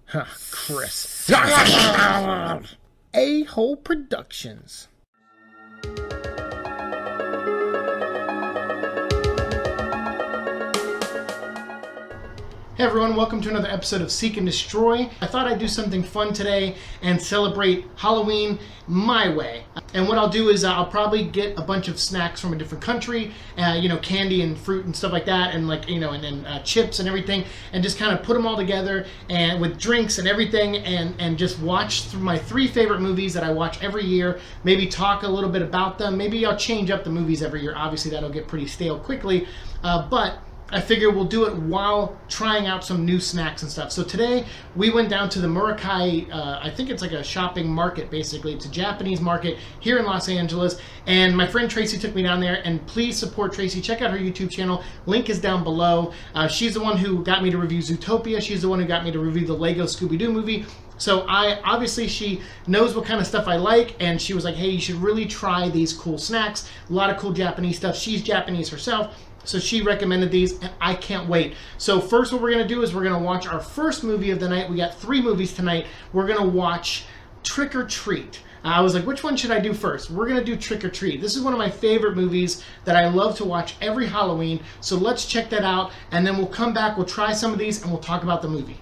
Huh, Chris. A-Hole Productions. Hey everyone, welcome to another episode of Seek and Destroy. I thought I'd do something fun today and celebrate Halloween my way. And what I'll do is I'll probably get a bunch of snacks from a different country, candy and fruit and stuff like that, and chips and everything, and just kind of put them all together and with drinks and everything, and just watch through my 3 favorite movies that I watch every year. Maybe talk a little bit about them. Maybe I'll change up the movies every year. Obviously that'll get pretty stale quickly, but I figure we'll do it while trying out some new snacks and stuff. So today we went down to the Murokai, I think it's like a shopping market basically. It's a Japanese market here in Los Angeles. And my friend Tracy took me down there, and please support Tracy. Check out her YouTube channel. Link is down below. She's the one who got me to review Zootopia. She's the one who got me to review the Lego Scooby-Doo movie. So she knows what kind of stuff I like, and she was like, hey, you should really try these cool snacks. A lot of cool Japanese stuff. She's Japanese herself. So she recommended these, and I can't wait. So first what we're going to do is we're going to watch our first movie of the night. We got 3 movies tonight. We're going to watch Trick or Treat. I was like, which one should I do first? We're going to do Trick or Treat. This is one of my favorite movies that I love to watch every Halloween. So let's check that out, and then we'll come back, we'll try some of these, and we'll talk about the movie.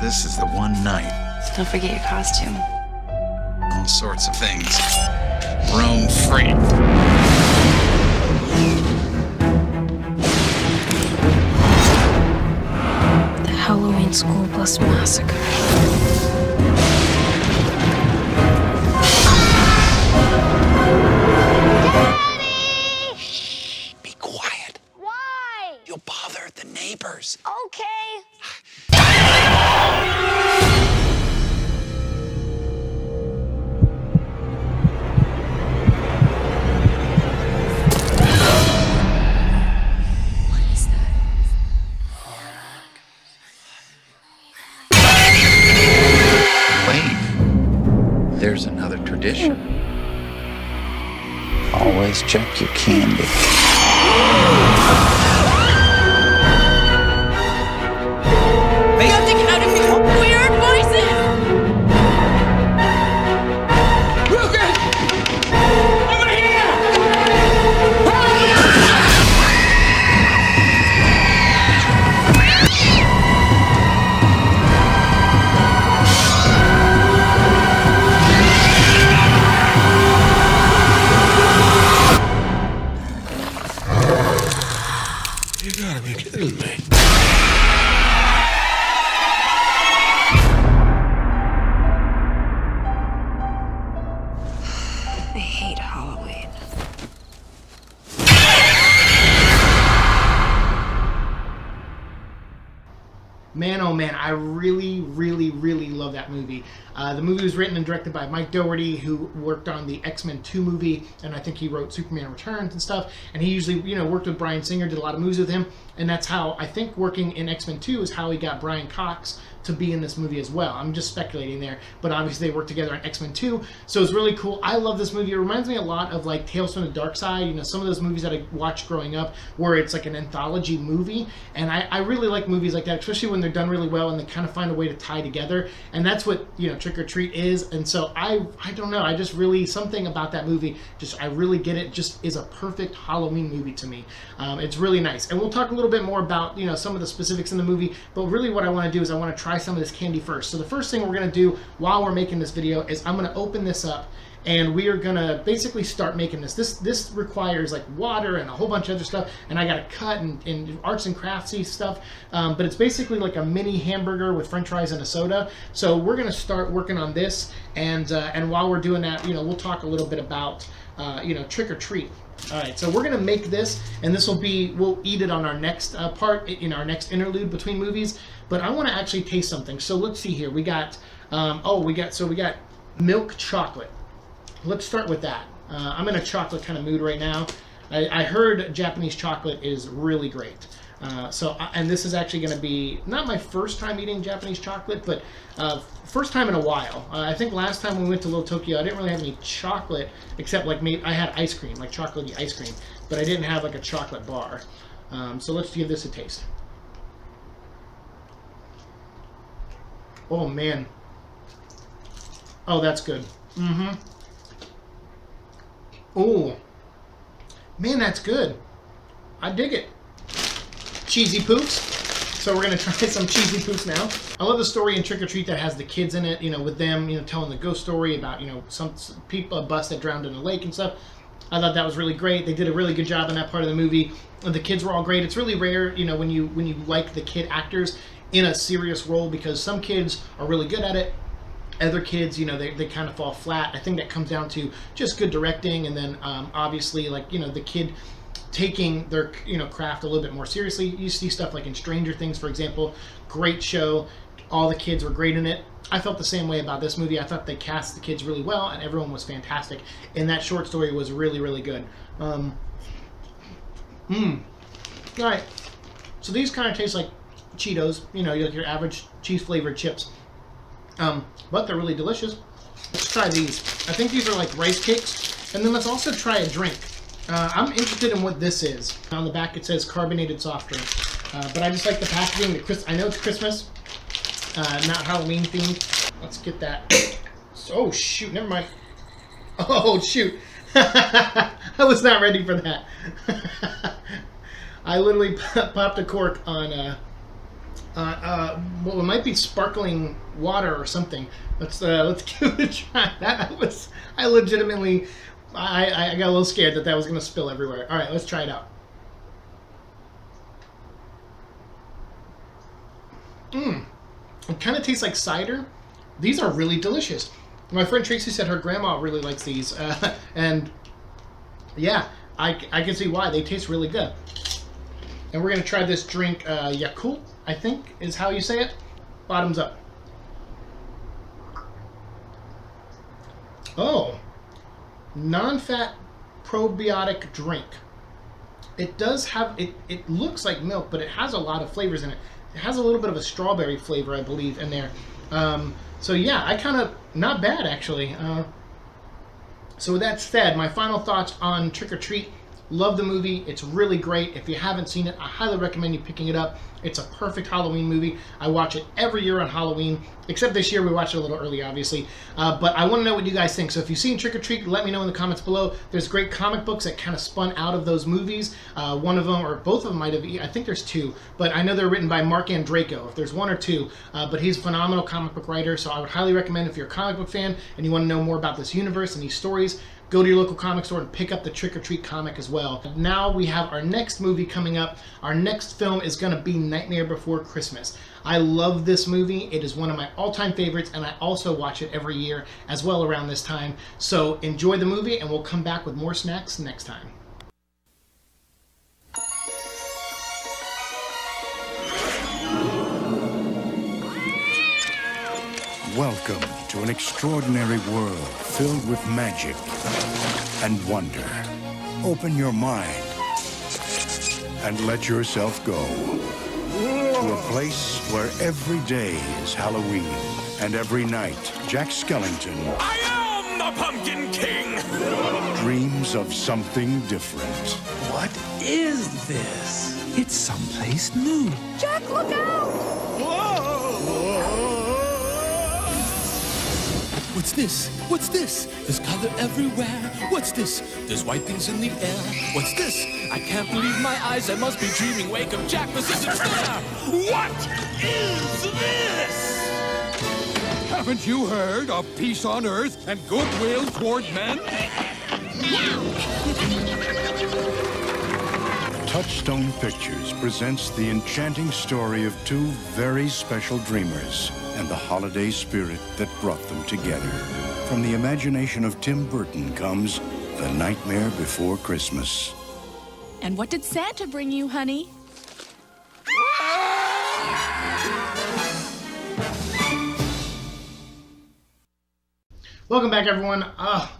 This is the one night. Don't forget your costume. All sorts of things roam free. The Halloween School Bus Massacre. Daddy! Shh, be quiet. Why? You'll bother the neighbors. Okay. There's another tradition. Always check your candy. You have to get out of here! Weird voices! Lucas! Over here! You gotta be kidding me. I hate Halloween. Man, oh man, I really, really, really love that movie. The movie was written and directed by Mike Dougherty, who worked on the X-Men 2 movie, and I think he wrote Superman Returns and stuff. And he usually, worked with Bryan Singer, did a lot of movies with him. And that's how, I think working in X-Men 2 is how he got Brian Cox to be in this movie as well. I'm just speculating there, but obviously they worked together on X-Men 2, so it's really cool. I love this movie. It reminds me a lot of like Tales from the Dark Side, some of those movies that I watched growing up where it's like an anthology movie, and I really like movies like that, especially when they're done really well and they kind of find a way to tie together, and that's what Trick or Treat is. And so I don't know, I just really, something about that movie, I really get it, just is a perfect Halloween movie to me. It's really nice, and we'll talk a little bit more about some of the specifics in the movie, but really what I want to do is I want to try some of this candy first. So the first thing we're going to do while we're making this video is I'm going to open this up, and we are going to basically start making this. This requires like water and a whole bunch of other stuff, and I got to cut and arts and craftsy stuff, but it's basically like a mini hamburger with french fries and a soda. So we're going to start working on this, and while we're doing that, we'll talk a little bit about Trick or Treat. All right, so we're gonna make this, and this will be, we'll eat it on our next part, in our next interlude between movies. But I want to actually taste something. So let's see here. We got, we got milk chocolate. Let's start with that. I'm in a chocolate kind of mood right now. I heard Japanese chocolate is really great. And this is actually going to be not my first time eating Japanese chocolate, but first time in a while. I think last time we went to Little Tokyo, I didn't really have any chocolate, except like maybe I had ice cream, like chocolatey ice cream, but I didn't have like a chocolate bar. So let's give this a taste. Oh man. Oh, that's good. Mm-hmm. Oh. Man, that's good. I dig it. Cheesy poofs. So we're going to try some cheesy poofs now. I love the story in Trick or Treat that has the kids in it, you know, with them, you know, telling the ghost story about, you know, some people, a bus that drowned in a lake and stuff. I thought that was really great. They did a really good job in that part of the movie. The kids were all great. It's really rare, you know, when you like the kid actors in a serious role, because some kids are really good at it. Other kids, you know, they kind of fall flat. I think that comes down to just good directing, and then obviously, like, you know, the kid taking their, you know, craft a little bit more seriously. You see stuff like in Stranger Things, for example. Great show. All the kids were great in it. I felt the same way about this movie. I thought they cast the kids really well, and everyone was fantastic. And that short story was really, really good. All right. So these kind of taste like Cheetos, you know, like your average cheese-flavored chips. But they're really delicious. Let's try these. I think these are like rice cakes. And then let's also try a drink. I'm interested in what this is. On the back it says carbonated soft drink. But I just like the packaging. I know it's Christmas, not Halloween themed. Let's get that. Oh shoot, never mind. Oh shoot. I was not ready for that. I literally popped a cork on well, it might be sparkling water or something. Let's give it a try. I legitimately, I got a little scared that was going to spill everywhere. All right, let's try it out. It kind of tastes like cider. These are really delicious. My friend Tracy said her grandma really likes these, and yeah, I can see why. They taste really good. And we're going to try this drink, Yakult, I think is how you say it. Bottoms up. Oh, non-fat probiotic drink. It does have, it looks like milk, but it has a lot of flavors in it. It has a little bit of a strawberry flavor, I believe, in there. So yeah, I kind of, not bad actually. So with that said, my final thoughts on Trick or Treat. Love the movie. It's really great. If you haven't seen it, I highly recommend you picking it up. It's a perfect Halloween movie. I watch it every year on Halloween, except this year we watched it a little early, obviously. But I want to know what you guys think. So if you've seen Trick or Treat, let me know in the comments below. There's great comic books that kind of spun out of those movies. One of them, or both of them might have, I think there's two, but I know they're written by Mark Andreyko, if there's one or two. But he's a phenomenal comic book writer, so I would highly recommend, if you're a comic book fan and you want to know more about this universe and these stories, go to your local comic store and pick up the Trick or Treat comic as well. Now we have our next movie coming up. Our next film is going to be Nightmare Before Christmas. I love this movie. It is one of my all-time favorites, and I also watch it every year as well around this time. So enjoy the movie, and we'll come back with more snacks next time. Welcome to an extraordinary world filled with magic and wonder. Open your mind and let yourself go to a place where every day is Halloween and every night Jack Skellington I am the Pumpkin King! dreams of something different. What is this? It's someplace new. Jack, look out! What's this? What's this? There's color everywhere. What's this? There's white things in the air. What's this? I can't believe my eyes. I must be dreaming. Wake up, Jack. This isn't fair. What is this? Haven't you heard of peace on earth and goodwill toward men? Touchstone Pictures presents the enchanting story of two very special dreamers and the holiday spirit that brought them together. From the imagination of Tim Burton comes The Nightmare Before Christmas. And what did Santa bring you, honey? Welcome back, everyone.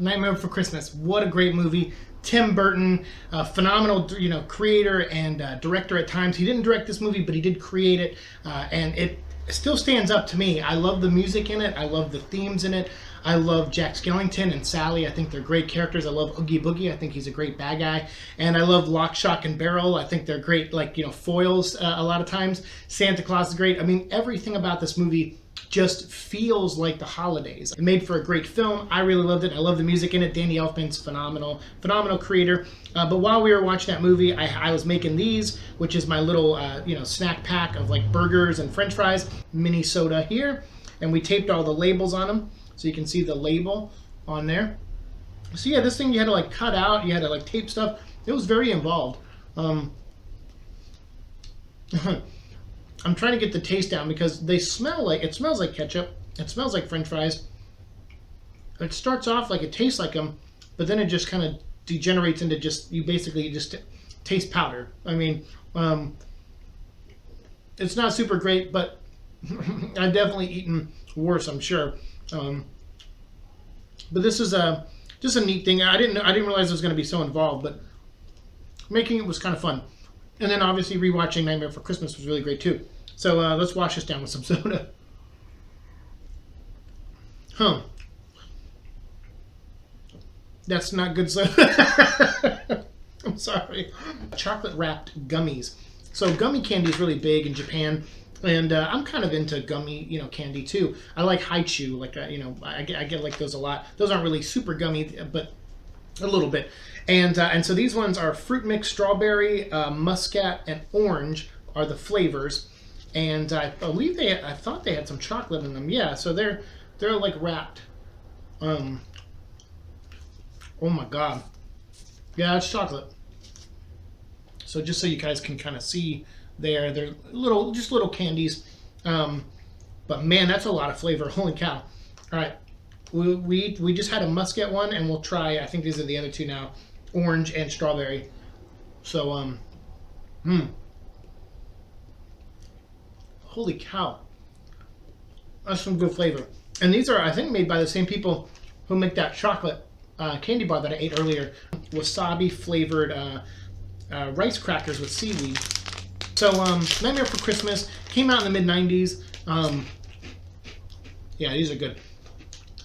Nightmare Before Christmas. What a great movie. Tim Burton, phenomenal, creator and director at times. He didn't direct this movie, but he did create it, and it still stands up to me. I love the music in it. I love the themes in it. I love Jack Skellington and Sally. I think they're great characters. I love Oogie Boogie. I think he's a great bad guy. And I love Lock, Shock, and Barrel. I think they're great, foils a lot of times. Santa Claus is great. I mean, everything about this movie just feels like the holidays. It made for a great film. I really loved it. I love the music in it. Danny Elfman's phenomenal creator. But while we were watching that movie, I was making these, which is my little, snack pack of like burgers and French fries, mini soda here, and we taped all the labels on them, so you can see the label on there. So yeah, this thing you had to like cut out, you had to like tape stuff. It was very involved. I'm trying to get the taste down because it smells like ketchup. It smells like French fries. It starts off like it tastes like them, but then it just kind of degenerates into you basically just taste powder. I mean, it's not super great, but I've definitely eaten worse, I'm sure. But this is just a neat thing. I didn't realize it was going to be so involved, but making it was kind of fun. And then obviously rewatching Nightmare Before Christmas was really great too. So let's wash this down with some soda. That's not good soda. I'm sorry. Chocolate wrapped gummies. So gummy candy is really big in Japan. And I'm kind of into gummy, candy too. I like Haichu, I get like those a lot. Those aren't really super gummy, but a little bit. And so these ones are fruit mix, strawberry, muscat, and orange are the flavors. And I believe I thought they had some chocolate in them. Yeah, so they're like wrapped. Oh my god. Yeah, it's chocolate. So just so you guys can kind of see they're little candies. But man, that's a lot of flavor. Holy cow. All right. We just had a muscat one, and we'll try, I think these are the other two now, orange and strawberry. So, holy cow. That's some good flavor. And these are, I think, made by the same people who make that chocolate candy bar that I ate earlier. Wasabi flavored rice crackers with seaweed. So, Nightmare Before Christmas came out in the mid-90s. Yeah, these are good.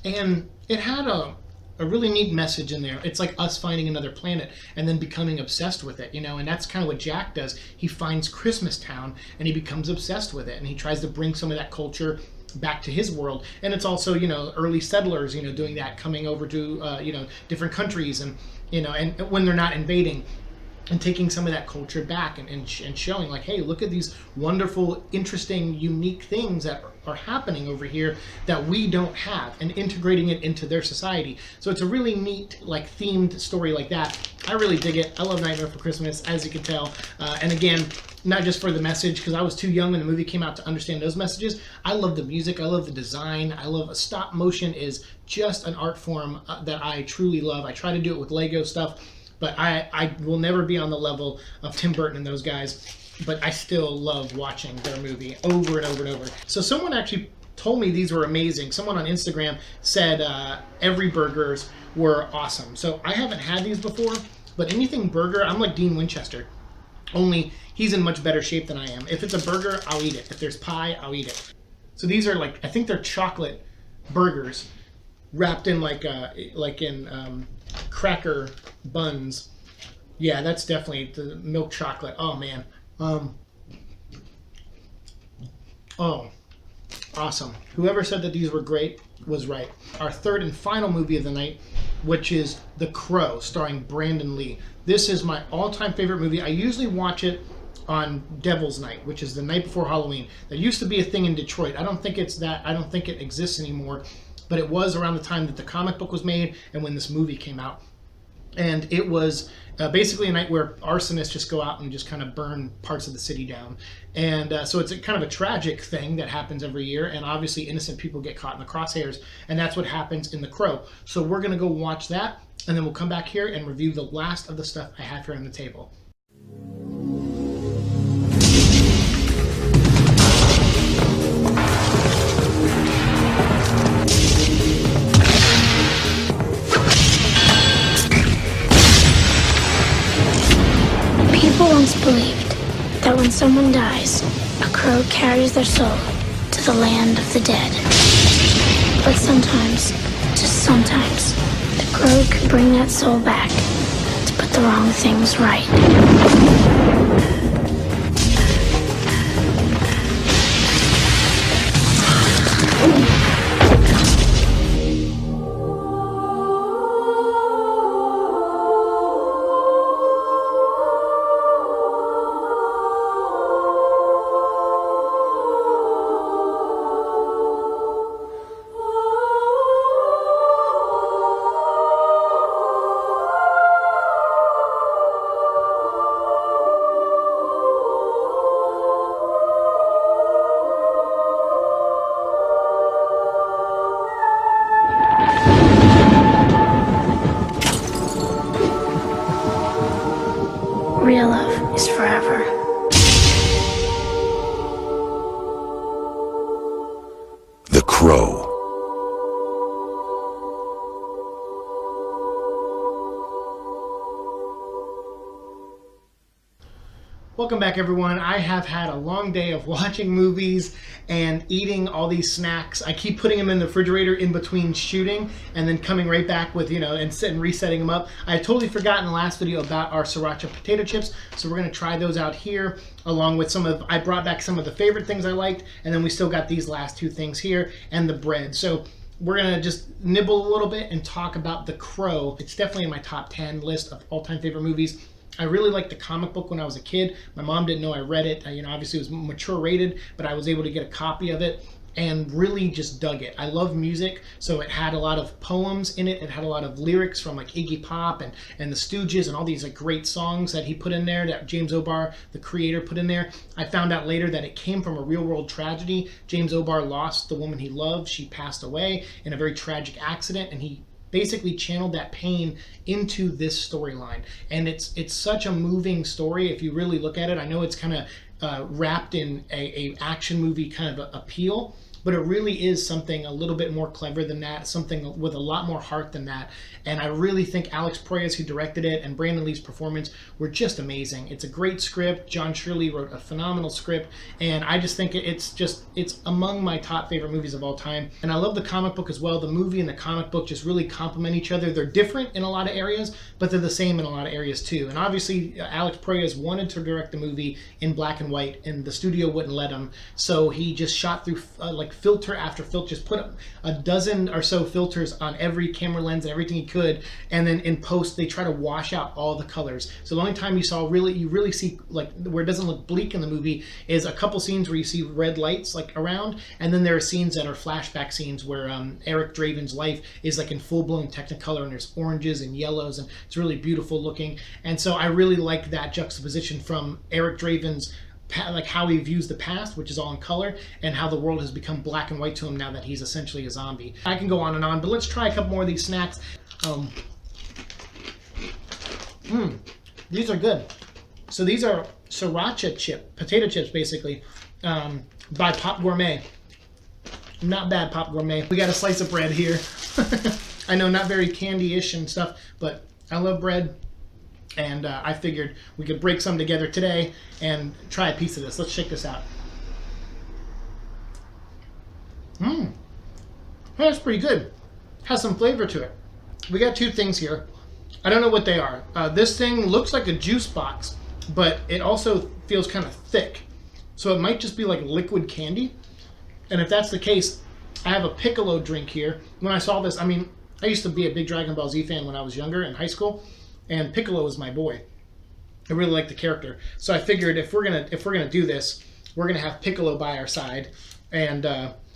And it had a really neat message in there. It's like us finding another planet and then becoming obsessed with it, and that's kind of what Jack does. He finds Christmas Town and he becomes obsessed with it, and he tries to bring some of that culture back to his world. And it's also, early settlers, doing that, coming over to, different countries and when they're not invading, and taking some of that culture back and showing like, hey, look at these wonderful, interesting, unique things that are happening over here that we don't have, and integrating it into their society. So it's a really neat, themed story like that. I really dig it. I love Nightmare Before Christmas, as you can tell. And again, not just for the message, because I was too young when the movie came out to understand those messages. I love the music. I love the design. I love stop motion is just an art form that I truly love. I try to do it with Lego stuff, but I will never be on the level of Tim Burton and those guys. But I still love watching their movie over and over and over. So someone actually told me these were amazing. Someone on Instagram said every burgers were awesome. So I haven't had these before, but anything burger, I'm like Dean Winchester. Only he's in much better shape than I am. If it's a burger, I'll eat it. If there's pie, I'll eat it. So these are I think they're chocolate burgers wrapped in cracker buns. Yeah, that's definitely the milk chocolate. Oh man. Oh, awesome. Whoever said that these were great was right. Our third and final movie of the night, which is The Crow, starring Brandon Lee. This is my all-time favorite movie. I usually watch it on Devil's Night, which is the night before Halloween. There used to be a thing in Detroit. I don't think it exists anymore, but it was around the time that the comic book was made and when this movie came out. And it was basically a night where arsonists just go out and just kind of burn parts of the city down. And so it's a kind of a tragic thing that happens every year. And obviously innocent people get caught in the crosshairs. And that's what happens in The Crow. So we're going to go watch that. And then we'll come back here and review the last of the stuff I have here on the table. People once believed that when someone dies, a crow carries their soul to the land of the dead. But sometimes, just sometimes, the crow could bring that soul back to put the wrong things right. Real love is forever. The Crow. Welcome back, everyone. I have had a long day of watching movies and eating all these snacks. I keep putting them in the refrigerator in between shooting and then coming right back with, and resetting them up. I totally forgot in the last video about our sriracha potato chips, so we're going to try those out here along with I brought back some of the favorite things I liked, and then we still got these last two things here and the bread. So we're going to just nibble a little bit and talk about The Crow. It's definitely in my top 10 list of all-time favorite movies. I really liked the comic book when I was a kid. My mom didn't know I read it. Obviously it was mature rated, but I was able to get a copy of it and really just dug it. I love music, so it had a lot of poems in it. It had a lot of lyrics from like Iggy Pop and the Stooges and all these like great songs that he put in there, that James O'Barr, the creator, put in there. I found out later that it came from a real world tragedy. James O'Barr lost the woman he loved. She passed away in a very tragic accident, and he basically channeled that pain into this storyline. And it's such a moving story if you really look at it. I know it's kind of wrapped in a action movie kind of appeal, but it really is something a little bit more clever than that, something with a lot more heart than that. And I really think Alex Proyas, who directed it, and Brandon Lee's performance were just amazing. It's a great script. John Shirley wrote a phenomenal script, and I just think it's among my top favorite movies of all time. And I love the comic book as well. The movie and the comic book just really complement each other. They're different in a lot of areas, but they're the same in a lot of areas too. And obviously Alex Proyas wanted to direct the movie in black and white, and the studio wouldn't let him, so he just shot through like filter after filter, just put a dozen or so filters on every camera lens and everything he could, and then in post they try to wash out all the colors. So the only time you really see like where it doesn't look bleak in the movie is a couple scenes where you see red lights like around, and then there are scenes that are flashback scenes where Eric Draven's life is like in full-blown Technicolor, and there's oranges and yellows, and it's really beautiful looking. And so I really like that juxtaposition from Eric Draven's like how he views the past, which is all in color, and how the world has become black and white to him now that he's essentially a zombie. I can go on and on, but let's try a couple more of these snacks. These are good. So these are sriracha potato chips, basically, by Pop Gourmet. Not bad, Pop Gourmet. We got a slice of bread here. I know, not very candy-ish and stuff, but I love bread. And I figured we could break some together today and try a piece of this. Let's check this out. That's pretty good. Has some flavor to it. We got two things here. I don't know what they are. This thing looks like a juice box, but it also feels kind of thick. So it might just be like liquid candy. And if that's the case, I have a Piccolo drink here. When I saw this, I mean, I used to be a big Dragon Ball Z fan when I was younger in high school, and Piccolo was my boy. I really like the character. So I figured if we're gonna do this, we're gonna have Piccolo by our side, and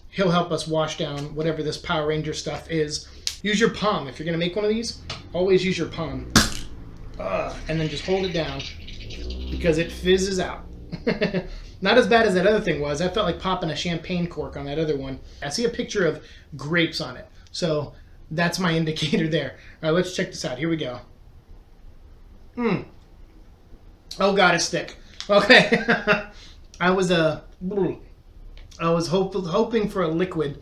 he'll help us wash down whatever this Power Ranger stuff is. Use your palm. If you're gonna make one of these, always use your palm. and then just hold it down because it fizzes out. Not as bad as that other thing was. I felt like popping a champagne cork on that other one. I see a picture of grapes on it, so that's my indicator there. All right, let's check this out. Here we go. Oh God, it's thick. Okay. I was hoping for a liquid,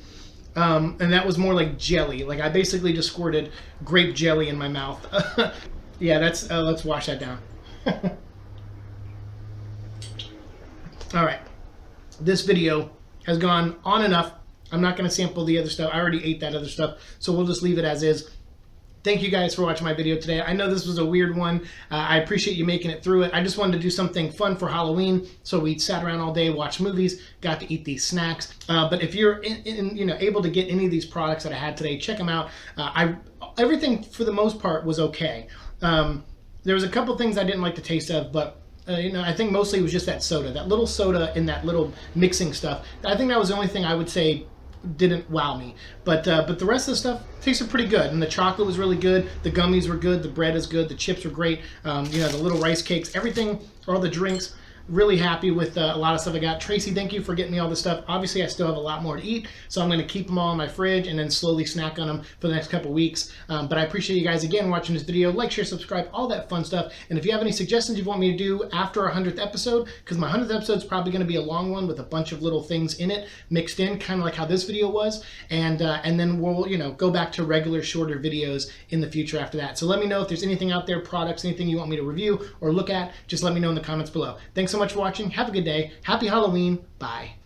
and that was more like jelly. Like I basically just squirted grape jelly in my mouth. Yeah, that's. Let's wash that down. All right, this video has gone on enough. I'm not going to sample the other stuff. I already ate that other stuff, so we'll just leave it as is. Thank you guys for watching my video today. I know this was a weird one. I appreciate you making it through it. I just wanted to do something fun for Halloween, so we sat around all day, watched movies, got to eat these snacks. But if you're able to get any of these products that I had today, check them out. Everything for the most part was okay. There was a couple things I didn't like the taste of, but I think mostly it was just that soda, that little soda and that little mixing stuff. I think that was the only thing I would say didn't wow me, but the rest of the stuff tasted pretty good, and the chocolate was really good, the gummies were good, the bread is good, the chips were great, the little rice cakes, everything, all the drinks. Really happy with a lot of stuff I got. Tracy, thank you for getting me all this stuff. Obviously, I still have a lot more to eat, so I'm going to keep them all in my fridge and then slowly snack on them for the next couple weeks. But I appreciate you guys again watching this video. Like, share, subscribe, all that fun stuff. And if you have any suggestions you want me to do after our 100th episode, because my 100th episode is probably going to be a long one with a bunch of little things in it mixed in, kind of like how this video was. And then we'll go back to regular shorter videos in the future after that. So let me know if there's anything out there, products, anything you want me to review or look at. Just let me know in the comments below. Thanks so much for watching. Have a good day. Happy Halloween. Bye.